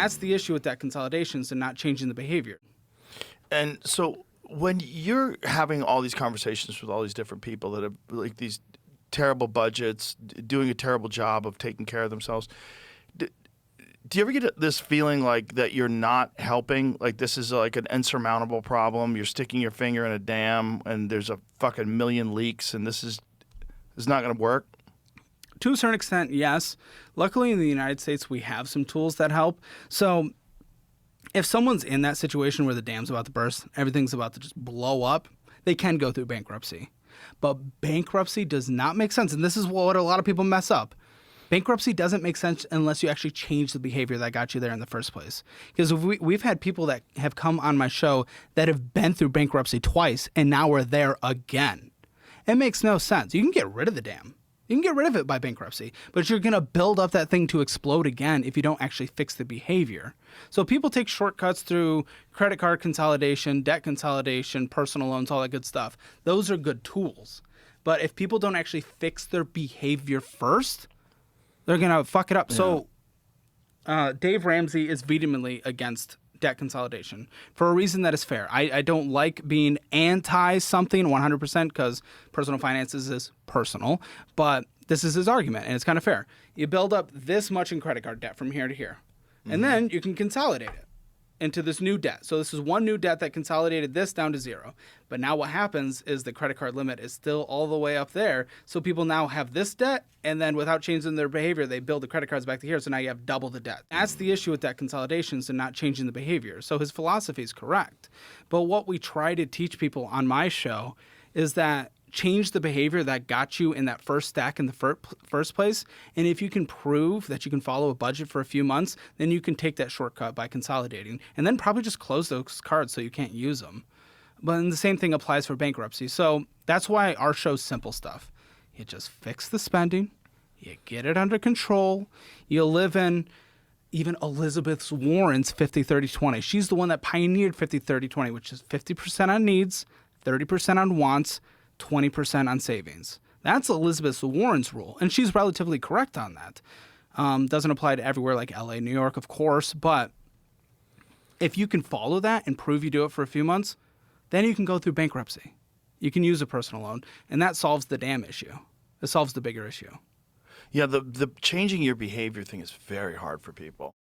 That's the issue with debt consolidations and not changing the behavior. And so when you're having all these conversations with all these different people that have like these terrible budgets, doing a terrible job of taking care of themselves, do you ever get this feeling like that you're not helping? Like this is like an insurmountable problem. You're sticking your finger in a dam and there's a fucking million leaks and this is not going to work? To a certain extent, yes. Luckily in the United States, we have some tools that help. So if someone's in that situation where the dam's about to burst, everything's about to just blow up, they can go through bankruptcy. But bankruptcy does not make sense. And this is what a lot of people mess up. Bankruptcy doesn't make sense unless you actually change the behavior that got you there in the first place. Because we've had people that have come on my show that have been through bankruptcy twice and now we're there again. It makes no sense. You can get rid of the dam. You can get rid of it by bankruptcy, but you're going to build up that thing to explode again if you don't actually fix the behavior. So people take shortcuts through credit card consolidation, debt consolidation, personal loans, all that good stuff. Those are good tools. But if people don't actually fix their behavior first, they're going to fuck it up. Yeah. So Dave Ramsey is vehemently against debt consolidation for a reason that is fair. I don't like being anti-something 100% because personal finances is personal, but this is his argument, and it's kind of fair. You build up this much in credit card debt from here to here, and then you can consolidate it into this new debt. So this is one new debt that consolidated this down to zero. But now what happens is the credit card limit is still all the way up there. So people now have this debt, and then without changing their behavior, they build the credit cards back to here. So now you have double the debt. That's the issue with debt consolidations and not changing the behavior. So his philosophy is correct. But what we try to teach people on my show is that change the behavior that got you in that first stack in the first place. And if you can prove that you can follow a budget for a few months, then you can take that shortcut by consolidating and then probably just close those cards so you can't use them. But then the same thing applies for bankruptcy. So that's why our show's simple stuff. You just fix the spending, you get it under control, you live in even Elizabeth Warren's 50-30-20. She's the one that pioneered 50-30-20, which is 50% on needs, 30% on wants, 20% on savings. That's Elizabeth Warren's rule, and she's relatively correct on that. Doesn't apply to everywhere like LA, New York, of course, but if you can follow that and prove you do it for a few months, then you can go through bankruptcy. You can use a personal loan, and that solves the damn issue. It solves the bigger issue. Yeah, the changing your behavior thing is very hard for people.